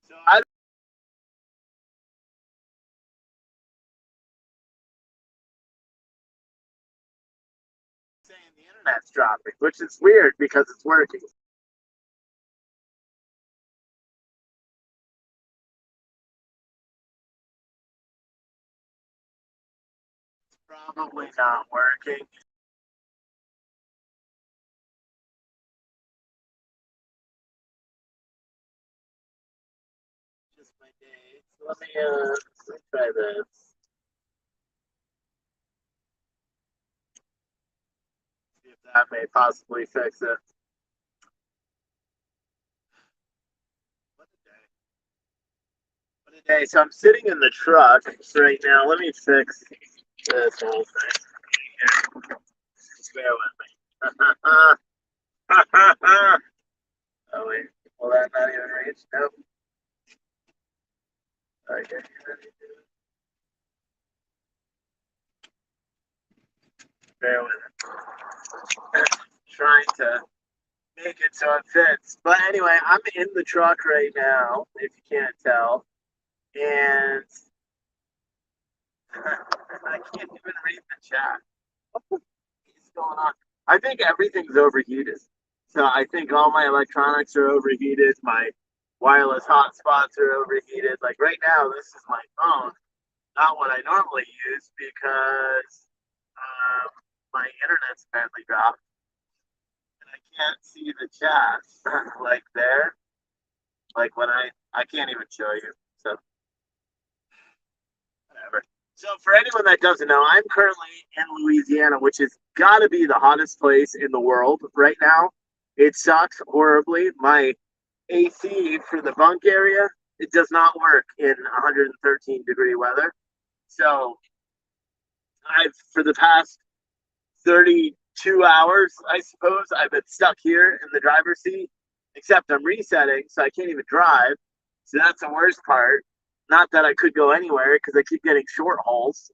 So I saying the internet's dropping, which is weird because it's working. It's probably not working. Just my day. So let me try this. See if that may possibly fix it. What a day. What a day. So I'm sitting in the truck right now. Let me fix this whole thing here. Just bear with me. Oh wait. Will that not even reach? Nope. Okay. Bear with me. Trying to make it so it fits. But anyway, I'm in the truck right now, if you can't tell. And I can't even read the chat. What is going on? I think everything's overheated. So I think all my electronics are overheated. My wireless hotspots are overheated. Like right now, this is my phone, not what I normally use because my internet's apparently dropped and I can't see the chat like there. Like when I can't even show you. So whatever. So for anyone that doesn't know, I'm currently in Louisiana, which has got to be the hottest place in the world right now. It sucks horribly. My AC for the bunk area, it does not work in 113-degree weather. So I've for the past 32 hours, I suppose, I've been stuck here in the driver's seat. Except I'm resetting, so I can't even drive. So that's the worst part. Not that I could go anywhere because I keep getting short hauls.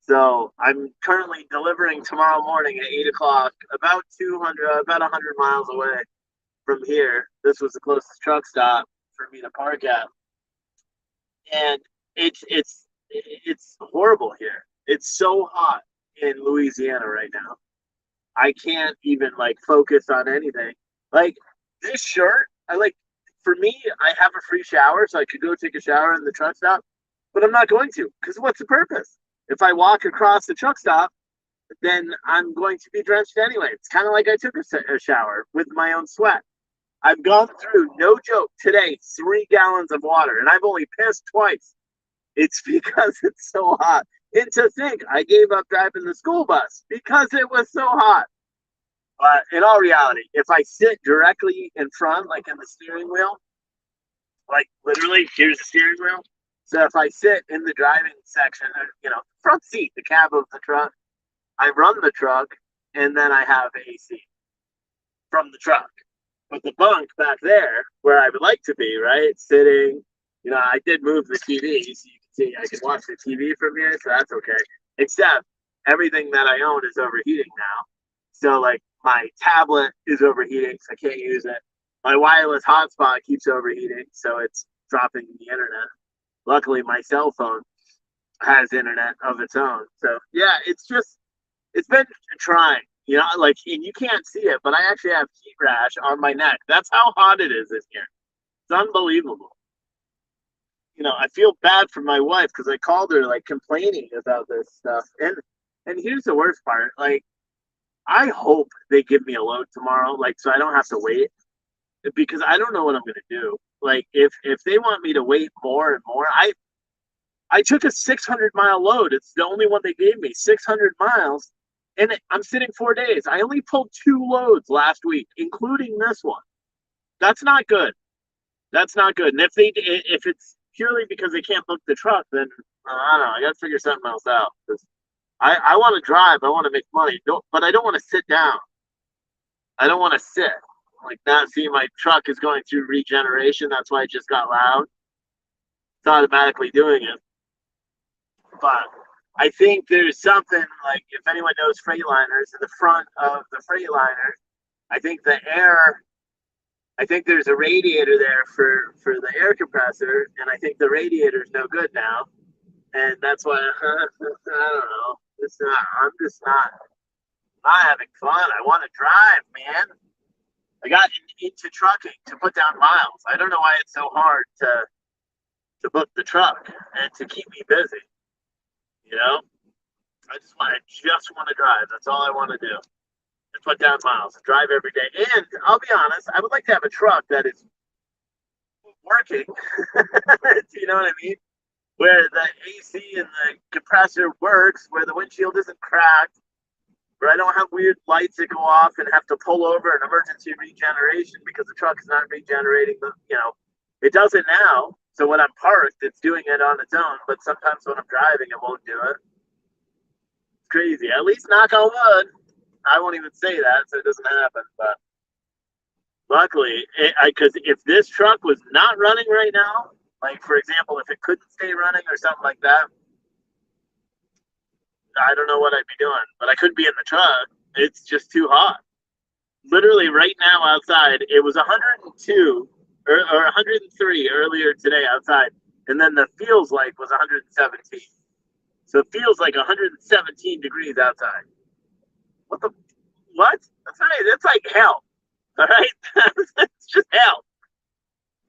So I'm currently delivering tomorrow morning at 8 o'clock, about 200, about 100 miles away from here. This was the closest truck stop for me to park at, and it's horrible here. It's so hot in Louisiana right now. I can't even like focus on anything. Like this shirt, I like for me, I have a free shower, so I could go take a shower in the truck stop, but I'm not going to because what's the purpose? If I walk across the truck stop, then I'm going to be drenched anyway. It's kind of like I took a shower with my own sweat. I've gone through, no joke, today 3 gallons of water, and I've only pissed twice. It's because it's so hot. And to think, I gave up driving the school bus because it was so hot. But in all reality, if I sit directly in front, like in the steering wheel, like literally, here's the steering wheel. So if I sit in the driving section, front seat, the cab of the truck, I run the truck, and then I have AC from the truck. But the bunk back there, where I would like to be, right, sitting, I did move the TV, so you can see I can watch the TV from here, so that's okay. Except everything that I own is overheating now. So like my tablet is overheating, so I can't use it. My wireless hotspot keeps overheating, so it's dropping the internet. Luckily, my cell phone has internet of its own. So yeah, it's been trying. Like, and you can't see it, but I actually have heat rash on my neck. That's how hot it is in here. It's unbelievable. I feel bad for my wife because I called her like complaining about this stuff. And here's the worst part. Like, I hope they give me a load tomorrow, like so I don't have to wait because I don't know what I'm gonna do. Like, if they want me to wait more and more, I took a 600-mile load. It's the only one they gave me, 600 miles, and I'm sitting 4 days. I only pulled 2 loads last week, including this one. That's not good. That's not good. And if it's purely because they can't book the truck, then I don't know. I got to figure something else out. 'Cause I want to drive. I want to make money, but I don't want to sit down. I don't want to sit. Like not see my truck is going through regeneration. That's why it just got loud. It's automatically doing it. But I think there's something like if anyone knows Freightliners, in the front of the Freightliner, I think the air I think there's a radiator there for the air compressor, and I think the radiator's no good now, and that's why I don't know. I'm just not having fun. I want to drive, man. I got into trucking to put down miles. I don't know why it's so hard to book the truck and to keep me busy. You know, I just want to drive. That's all I want to do. And put down miles, and drive every day. And I'll be honest, I would like to have a truck that is working. You know what I mean? Where the AC and the compressor works, where the windshield isn't cracked, where I don't have weird lights that go off and have to pull over an emergency regeneration because the truck is not regenerating. It does it now. So when I'm parked, it's doing it on its own. But sometimes when I'm driving, it won't do it. It's crazy. At least knock on wood. I won't even say that, so it doesn't happen. But luckily, because if this truck was not running right now, like for example, if it couldn't stay running or something like that, I don't know what I'd be doing. But I couldn't be in the truck. It's just too hot. Literally, right now outside, it was 102 or 103 earlier today outside, and then the feels like was 117. So it feels like 117 degrees outside. What the what? That's like hell. All right, it's just hell.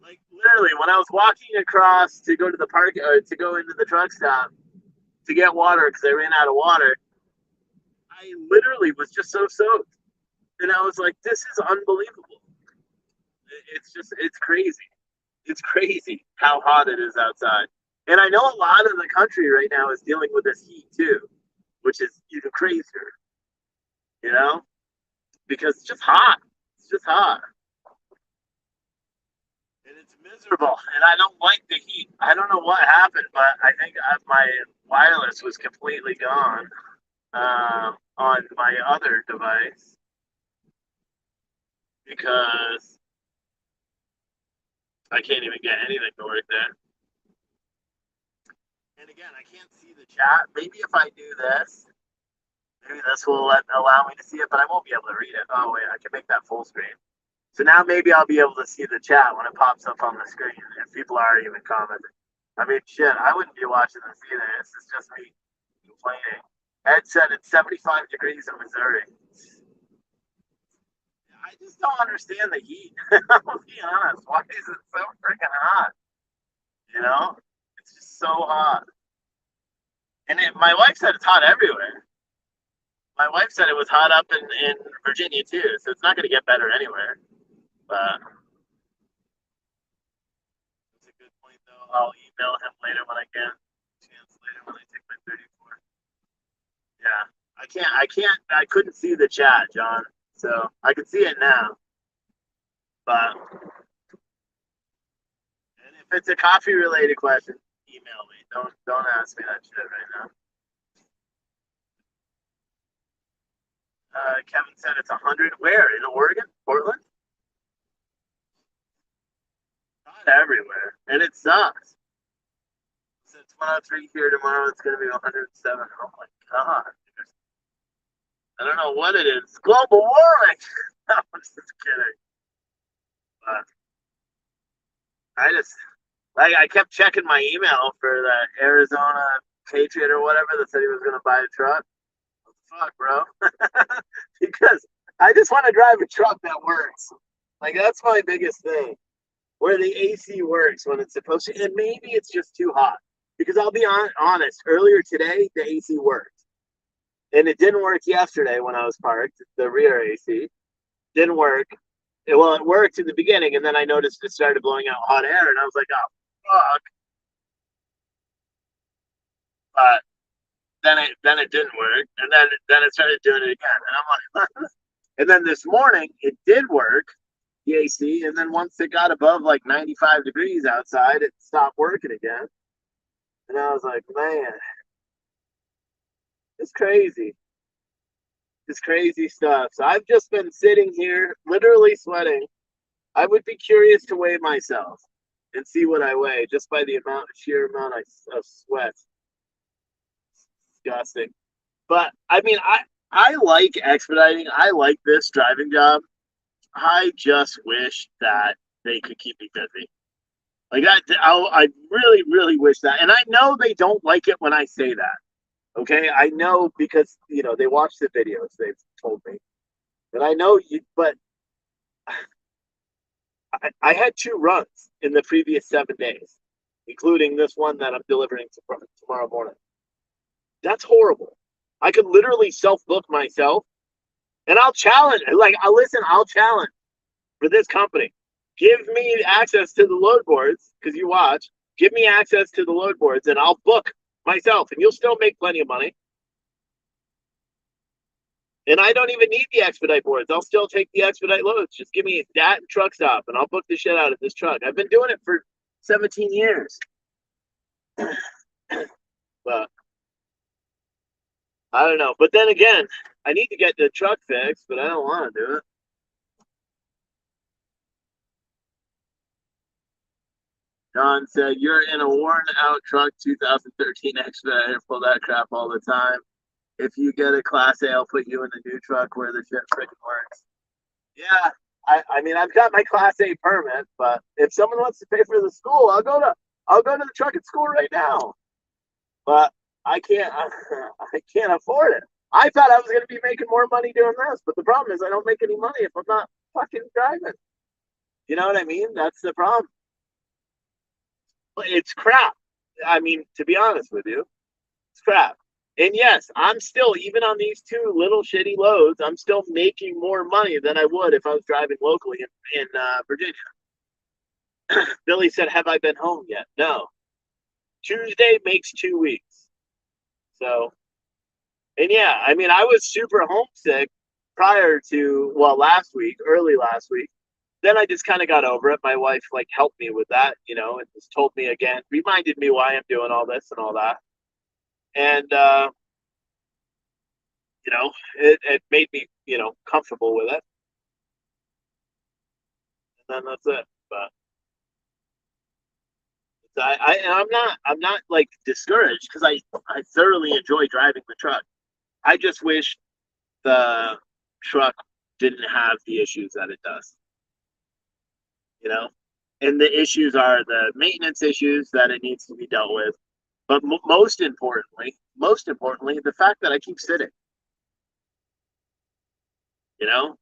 Like literally, when I was walking across to go to the park or to go into the truck stop to get water because I ran out of water, I literally was just so soaked, and I was like, "This is unbelievable." It's crazy. It's crazy how hot it is outside. And I know a lot of the country right now is dealing with this heat too, which is even crazier, you know, because it's just hot. It's just hot. And it's miserable. And I don't like the heat. I don't know what happened, but I think my wireless was completely gone on my other device because I can't even get anything to work there. And again, I can't see the chat. Maybe if I do this, maybe this will allow me to see it, but I won't be able to read it. Oh, wait, I can make that full screen. So now maybe I'll be able to see the chat when it pops up on the screen if people are even commenting. I mean, shit, I wouldn't be watching this either. This is just me complaining. Ed said it's 75 degrees in Missouri. I just don't understand the heat. I'll be honest. Why is it so freaking hot? You know? It's just so hot. And my wife said it's hot everywhere. My wife said it was hot up in Virginia too, so it's not going to get better anywhere. But it's a good point, though. I'll email him later when I can. Chance later when I take my 34. Yeah, I couldn't see the chat, John. So I can see it now. But and if it's a coffee related question, email me. Don't ask me that shit right now. Kevin said it's 100. Where? In Oregon? Portland? Not everywhere. And it sucks. So it's 103 here tomorrow. It's going to be 107. Oh my God. I don't know what it is. Global warming. I'm just kidding. But I kept checking my email for the Arizona Patriot or whatever that said he was going to buy a truck. What the fuck, bro? Because I just want to drive a truck that works. Like, that's my biggest thing. Where the AC works when it's supposed to. And maybe it's just too hot. Because I'll be honest, earlier today, the AC worked. And it didn't work yesterday when I was parked. The rear AC didn't work. It worked in the beginning, and then I noticed it started blowing out hot air, and I was like, oh, fuck. But then it didn't work, and then it started doing it again. And I'm like, and then this morning, it did work, the AC, and then once it got above like 95 degrees outside, it stopped working again. And I was like, man, it's crazy. It's crazy stuff. So I've just been sitting here, literally sweating. I would be curious to weigh myself and see what I weigh just by the sheer amount of sweat. It's disgusting. But I mean, I like expediting. I like this driving job. just wish that they could keep me busy. Like that, I really, really wish that. And I know they don't like it when I say that. Okay, I know because they watch the videos. They've told me, and I know you. But I had 2 runs in the previous 7 days, including this one that I'm delivering tomorrow morning. That's horrible. I could literally self book myself, and I'll challenge. Like, I'll challenge for this company. Give me access to the load boards because you watch. Give me access to the load boards, and I'll book myself, and you'll still make plenty of money. And I don't even need the expedite boards. I'll still take the expedite loads. Just give me that and truck stop, and I'll book the shit out of this truck. I've been doing it for 17 years. But I don't know. But then again, I need to get the truck fixed, but I don't want to do it. John said, "You're in a worn out truck 2013 Expediter. Pull that crap all the time. If you get a Class A, I'll put you in the new truck where the shit freaking works." Yeah, I mean, I've got my Class A permit, but if someone wants to pay for the school, I'll go to the trucking school right now. But I can't I can't afford it. I thought I was going to be making more money doing this, but the problem is I don't make any money if I'm not fucking driving. You know what I mean? That's the problem. It's crap. I mean, to be honest with you, it's crap. And yes, I'm still, even on these 2 little shitty loads, I'm still making more money than I would if I was driving locally in Virginia. Billy said, "Have I been home yet?" No. Tuesday makes 2 weeks. So, and yeah, I mean, I was super homesick prior to, well, early last week. Then I just kind of got over it. My wife like helped me with that, and just told me again, reminded me why I'm doing all this and all that. And it made me, comfortable with it. And then that's it. But I'm not like discouraged because I thoroughly enjoy driving the truck. I just wish the truck didn't have the issues that it does. You know, and the issues are the maintenance issues that it needs to be dealt with. But most importantly, the fact that I keep sitting. You know,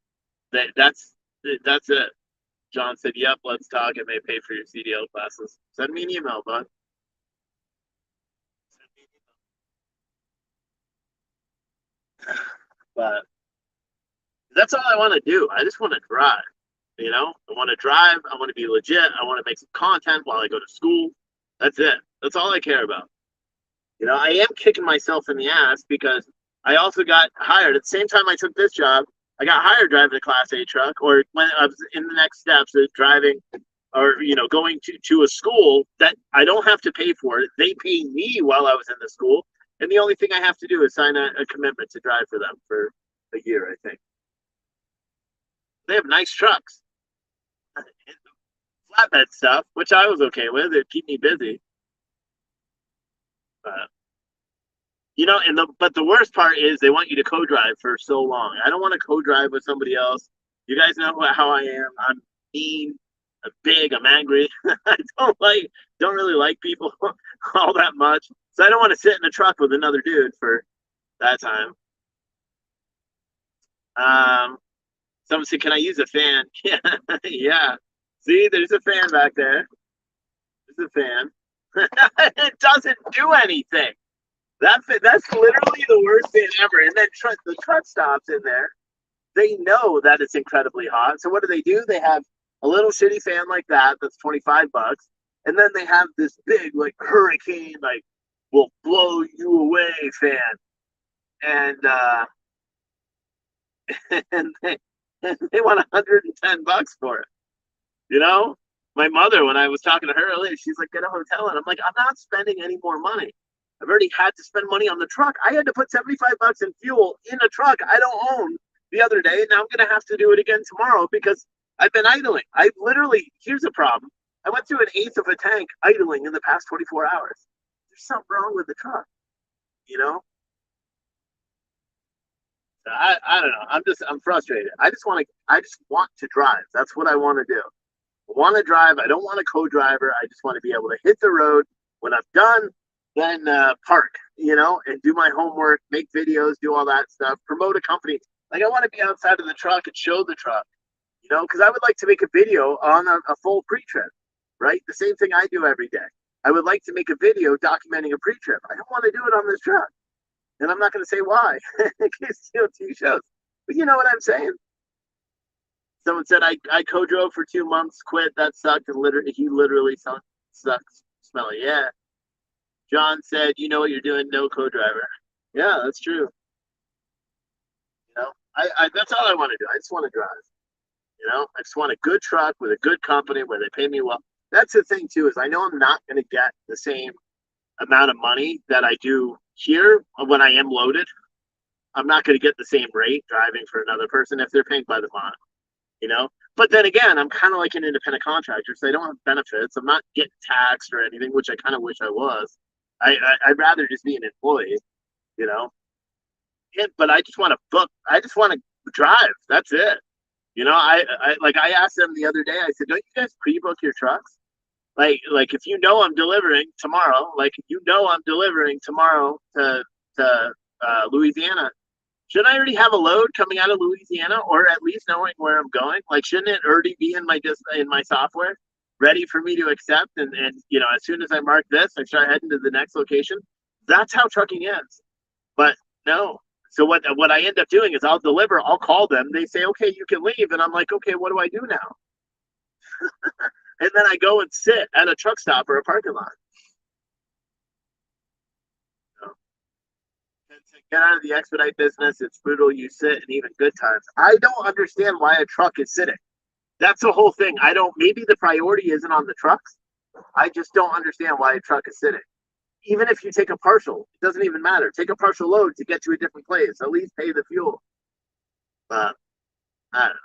that's it. John said, "Yep, let's talk. It may pay for your CDL classes." Send me an email, bud. But that's all I want to do. I just want to drive. I want to drive. I want to be legit. I want to make some content while I go to school. That's it. That's all I care about. I am kicking myself in the ass because I also got hired at the same time I took this job. I got hired driving a Class A truck, or when I was in the next steps of driving, or going to a school that I don't have to pay for it. They pay me while I was in the school, and the only thing I have to do is sign a commitment to drive for them for a year. I think they have nice trucks, flatbed stuff, which I was okay with. It keep me busy. But but the worst part is they want you to co-drive for so long. I don't want to co-drive with somebody else. You guys know how I am. I'm mean. I'm big. I'm angry. I don't really like people all that much. So I don't want to sit in a truck with another dude for that time. Someone said, "Can I use a fan?" Yeah, yeah. See, there's a fan back there. There's a fan. It doesn't do anything. That's literally the worst thing ever. And then the truck stops in there. They know that it's incredibly hot. So what do? They have a little shitty fan like that that's $25, and then they have this big like hurricane like will blow you away fan, and and they want $110 for it. You know, my mother, when I was talking to her earlier, she's like, "Get a hotel," and I'm like, "I'm not spending any more money. I've already had to spend money on the truck. I had to put $75 in fuel in a truck I don't own the other day. Now I'm gonna have to do it again tomorrow because I've been idling. I literally here's a problem. I went through an eighth of a tank idling in the past 24 hours. There's something wrong with the truck, you know? I don't know. I'm frustrated. I just want to drive. That's what I want to do. I want to drive. I don't want a co-driver. I just want to be able to hit the road. When I'm done, then park, and do my homework, make videos, do all that stuff, promote a company. Like I want to be outside of the truck and show the truck, because I would like to make a video on a full pre-trip, right? The same thing I do every day. I would like to make a video documenting a pre-trip. I don't want to do it on this truck. And I'm not going to say why in case TOT shows. But you know what I'm saying? Someone said I co-drove for 2 months, quit. That sucked. And he literally sucks smelly. Yeah. John said, you know what you're doing, no co-driver. Yeah, that's true. I that's all I want to do. I just want to drive. I just want a good truck with a good company where they pay me well. That's the thing too, is I know I'm not going to get the same amount of money that I do here when I am loaded. I'm not going to get the same rate driving for another person if they're paying by the mile. But then again, I'm kind of like an independent contractor, so I don't have benefits. I'm not getting taxed or anything, which I kind of wish I was. I'd rather just be an employee, you know. But I just want to book. I just want to drive. That's it. I asked them the other day. I said, "Don't you guys pre-book your trucks? Like if I'm delivering tomorrow, I'm delivering tomorrow to Louisiana. Shouldn't I already have a load coming out of Louisiana, or at least knowing where I'm going? Like, shouldn't it already be in my software, ready for me to accept? And as soon as I mark this, I start heading to the next location. That's how trucking is. But no. So what I end up doing is I'll deliver. I'll call them. They say, okay, you can leave, and I'm like, okay, what do I do now? And then I go and sit at a truck stop or a parking lot. To get out of the expedite business, it's brutal. You sit, and even good times. I don't understand why a truck is sitting. That's the whole thing. I don't. Maybe the priority isn't on the trucks. I just don't understand why a truck is sitting. Even if you take a partial, it doesn't even matter. Take a partial load to get to a different place. At least pay the fuel. But I don't know.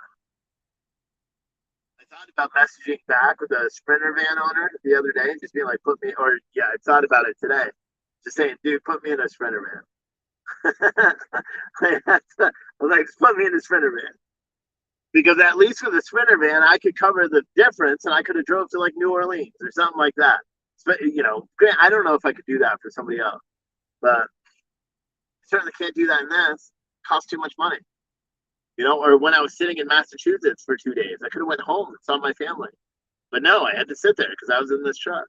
I thought about messaging back with a Sprinter van owner the other day and just being like, I thought about it today. Just saying, dude, put me in a Sprinter van. I was like, put me in a Sprinter van. Because at least with a Sprinter van, I could cover the difference and I could have drove to like New Orleans or something like that. I don't know if I could do that for somebody else, but I certainly can't do that in this. It costs too much money. Or when I was sitting in Massachusetts for 2 days, I could have went home and saw my family. But no, I had to sit there because I was in this truck.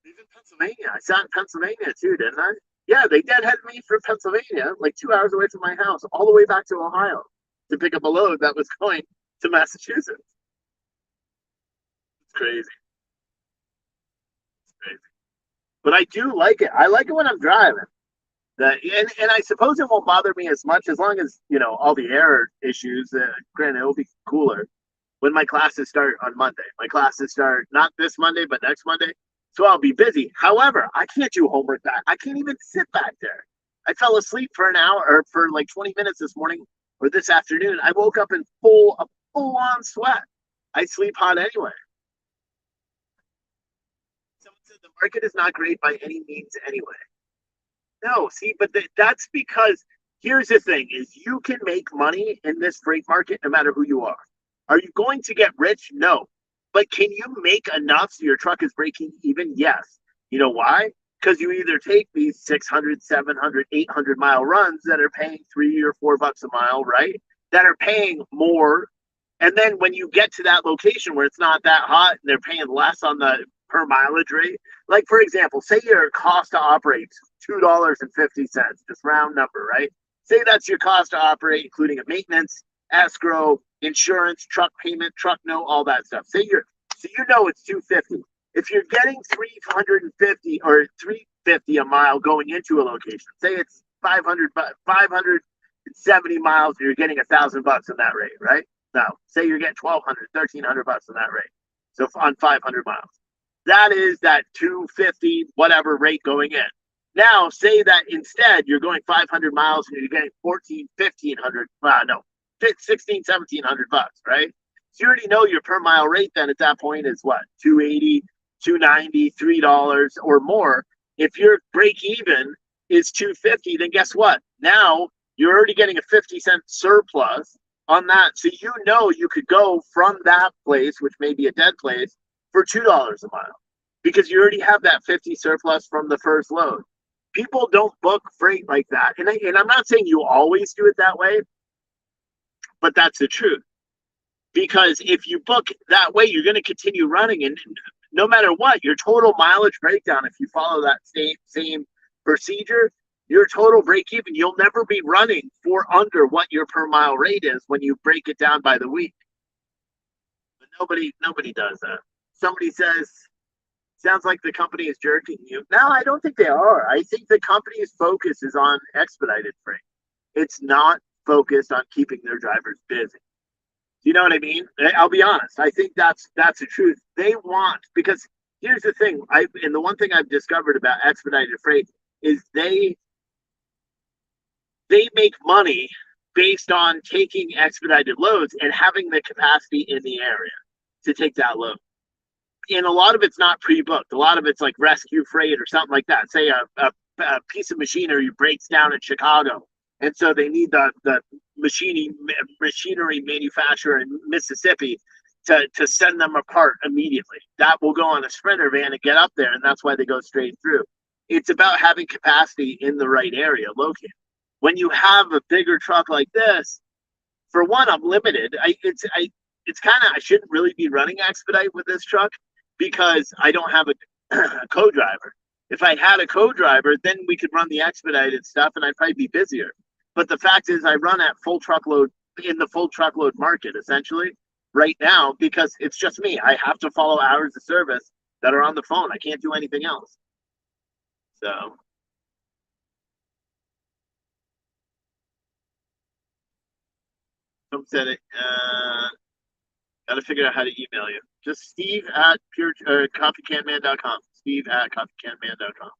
Even Pennsylvania. I sat in Pennsylvania too, didn't I? Yeah, they deadheaded me from Pennsylvania, like 2 hours away from my house, all the way back to Ohio to pick up a load that was going to Massachusetts. It's crazy. It's crazy. But I do like it. I like it when I'm driving. And I suppose it won't bother me as much as long as, all the air issues, granted, it'll be cooler when my classes start on Monday. My classes start not this Monday, but next Monday. So I'll be busy. However, I can't do homework back. I can't even sit back there. I fell asleep for an hour or for like 20 minutes this morning or this afternoon. I woke up in full on sweat. I sleep hot anyway. Someone said the market is not great by any means anyway. No, see, but that's because here's the thing: is you can make money in this freight market no matter who you are. Are you going to get rich? No. But can you make enough so your truck is breaking even? Yes. You know why? Because you either take these 600, 700, 800-mile runs that are paying $3 or $4 a mile, right? That are paying more. And then when you get to that location where it's not that hot and they're paying less on the per mileage rate, like for example, say your cost to operate $2.50, just round number, right? Say that's your cost to operate, including a maintenance, escrow, insurance, truck payment, truck note, all that stuff. So it's $250. If you're getting 350 or 350 a mile going into a location, say it's 570 miles and you're getting $1,000 on that rate, right? Now, say you're getting 1,200, 1,300 bucks on that rate. So on 500 miles, that is that 250 whatever rate going in. Now, say that instead you're going 500 miles and you're getting 1,500, 16, 1,700 bucks, right? So you already know your per mile rate then at that point is what? 280, 290, $3 or more. If your break even is 250, then guess what? Now you're already getting a 50-cent surplus on that. So you know you could go from that place, which may be a dead place, for $2 a mile because you already have that 50 surplus from the first load. People don't book freight like that. And I'm not saying you always do it that way, but that's the truth. Because if you book that way, you're going to continue running. And no matter what, your total mileage breakdown, if you follow that same procedure, your total break even, you'll never be running for under what your per mile rate is when you break it down by the week. But nobody does that. Somebody says, sounds like the company is jerking you. No, I don't think they are. I think the company's focus is on expedited freight. It's not focused on keeping their drivers busy. You know what I mean? I'll be honest. I think that's the truth. They want, because here's the thing. And the one thing I've discovered about expedited freight is they make money based on taking expedited loads and having the capacity in the area to take that load. And a lot of it's not pre-booked. A lot of it's like rescue freight or something like that. Say a piece of machinery breaks down in Chicago, and so they need the machinery manufacturer in Mississippi to send them a part immediately. That will go on a Sprinter van and get up there, and that's why they go straight through. It's about having capacity in the right area located. When you have a bigger truck like this, for one, I'm limited. It's kind of, I shouldn't really be running expedite with this truck because I don't have a co-driver. If I had a co-driver, then we could run the expedited stuff and I'd probably be busier. But the fact is I run at full truckload in the full truckload market essentially right now because it's just me. I have to follow hours of service that are on the phone. I can't do anything else. So some said it. Got to figure out how to email you. Just Steve at coffeecanman.com. Steve at coffeecanman.com.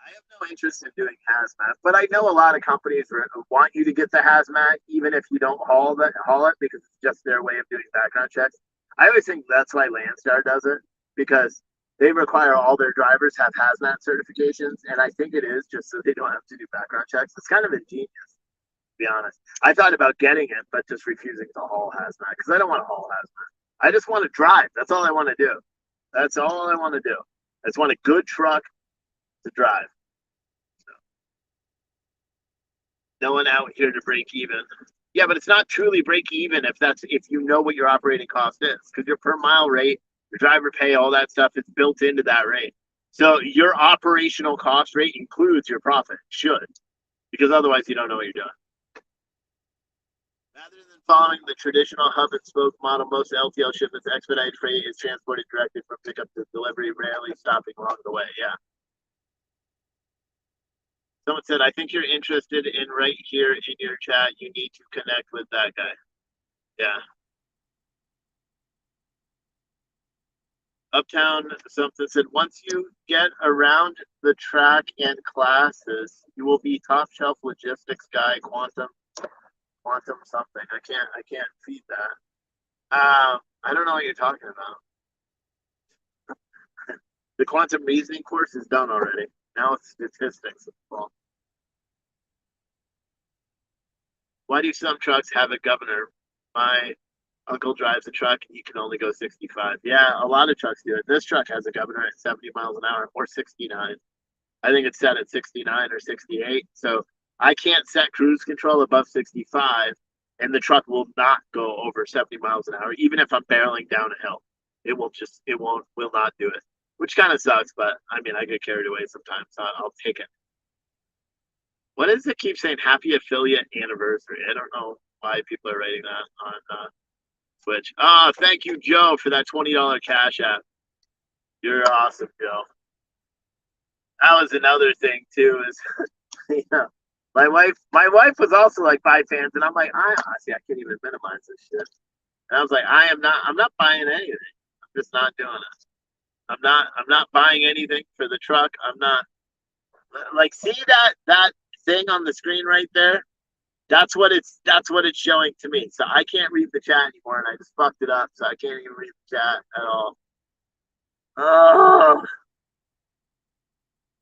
I have no interest in doing hazmat, but I know a lot of companies want you to get the hazmat even if you don't haul it because it's just their way of doing background checks. I always think that's why Landstar does it because they require all their drivers have hazmat certifications, and I think it is just so they don't have to do background checks. It's kind of ingenious, to be honest. I thought about getting it, but just refusing to haul hazmat because I don't want to haul hazmat. I just want to drive. That's all I want to do. That's all I want to do. I just want a good truck to drive. No one out here to break even. Yeah, but it's not truly break even if you know what your operating cost is, because your per mile rate, your driver pay, all that stuff is built into that rate. So your operational cost rate includes your profit. Should, because otherwise you don't know what you're doing. Rather than following the traditional hub and spoke model, most LTL shipments expedited freight is transported directly from pickup to delivery, rarely stopping along the way. Yeah. Someone said, I think you're interested in right here in your chat. You need to connect with that guy. Yeah. Uptown something said, once you get around the track and classes, you will be top shelf logistics guy, quantum something. I can't feed that. I don't know what you're talking about. The quantum reasoning course is done already. Now it's statistics. Well, why do some trucks have a governor? My uncle drives a truck and you can only go 65. Yeah, a lot of trucks do it. This truck has a governor at 70 miles an hour or 69. I think it's set at 69 or 68. So I can't set cruise control above 65 and the truck will not go over 70 miles an hour, even if I'm barreling down a hill. Will not do it, which kind of sucks, but I mean, I get carried away sometimes, so I'll take it. What does it keep saying? Happy affiliate anniversary. I don't know why people are writing that on Twitch. Oh, thank you, Joe, for that $20 cash app. You're awesome, Joe. That was another thing too. Is you know, my wife was also like buy fans, and I'm like, I can't even minimize this shit. And I was like, I'm not buying anything. I'm just not doing it. I'm not buying anything for the truck. I'm not like see that thing on the screen right there. That's what it's showing to me. So I can't read the chat anymore, and I just fucked it up. So I can't even read the chat at all. Oh,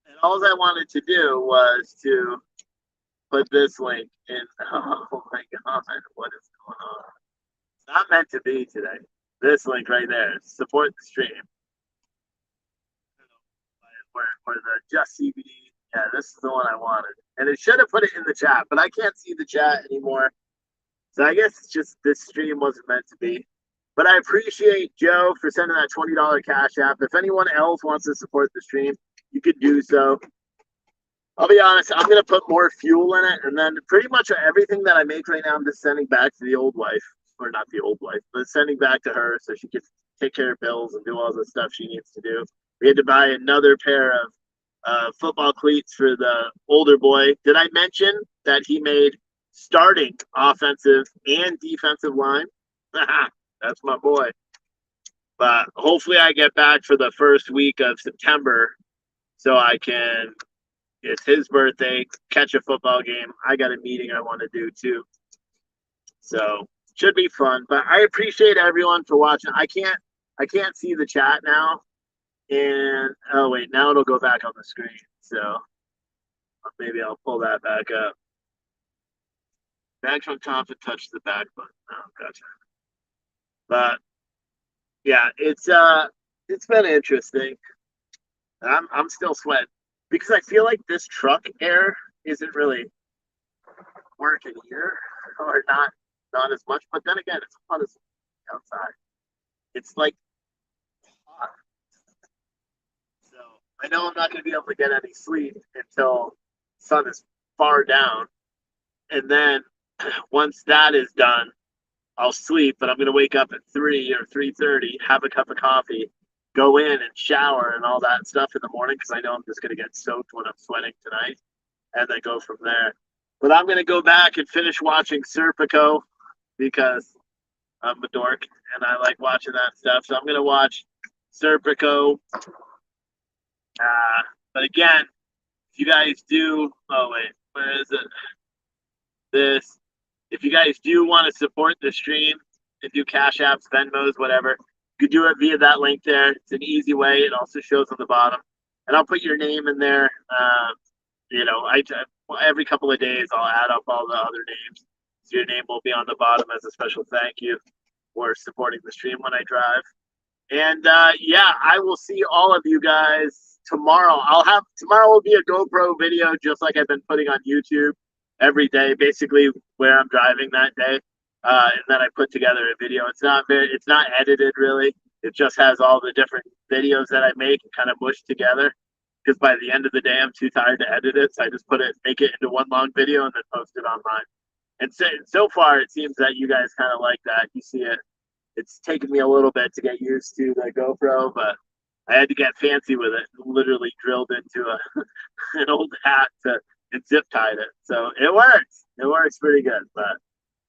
and all I wanted to do was to put this link in. Oh my God, what is going on? It's not meant to be today. This link right there, support the stream. Where the Just CBD. Yeah, this is the one I wanted, and it should have put it in the chat, but I can't see the chat anymore. So I guess it's just this stream wasn't meant to be. But I appreciate Joe for sending that $20 cash app. If anyone else wants to support the stream, you could do so. I'll be honest, I'm gonna put more fuel in it, and then pretty much everything that I make right now, I'm just sending back to the old wife, or not the old wife, but sending back to her so she can take care of bills and do all the stuff she needs to do. We had to buy another pair of football cleats for the older boy. Did I mention that he made starting offensive and defensive line? That's my boy. But hopefully, I get back for the first week of September so I can. It's his birthday, catch a football game. I got a meeting I want to do too. So should be fun. But I appreciate everyone for watching. I can't see the chat now. And oh wait, now it'll go back on the screen. So maybe I'll pull that back up. Back from top and touch the back button. Oh, gotcha. But yeah, it's been interesting. I'm still sweating because I feel like this truck air isn't really working here, or not as much. But then again, it's hot as outside. It's like hot. So I know I'm not going to be able to get any sleep until sun is far down, and then once that is done, I'll sleep. But I'm going to wake up at 3 or 3:30, have a cup of coffee, go in and shower and all that stuff in the morning because I know I'm just going to get soaked when I'm sweating tonight, and then go from there. But I'm going to go back and finish watching Serpico because I'm a dork and I like watching that stuff. So I'm going to watch Serpico. But again, if you guys do, oh wait, where is it? This. If you guys do want to support the stream and do Cash Apps, Venmos, whatever, you could do it via that link there. It's an easy way. It also shows on the bottom, and I'll put your name in there. Every couple of days I'll add up all the other names, so your name will be on the bottom as a special thank you for supporting the stream when I drive. And yeah, I will see all of you guys tomorrow. Tomorrow will be a GoPro video, just like I've been putting on YouTube every day, basically where I'm driving that day. And then I put together a video. It's not edited really. It just has all the different videos that I make and kind of mushed together. Because by the end of the day, I'm too tired to edit it, so I just make it into one long video and then post it online. And so far, it seems that you guys kind of like that. You see it. It's taken me a little bit to get used to the GoPro, but I had to get fancy with it. Literally drilled into an old hat and zip tied it. So it works. It works pretty good. But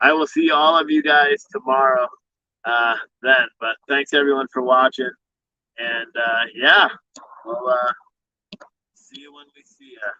I will see all of you guys tomorrow then. But thanks everyone for watching. And yeah, we'll see you when we see you.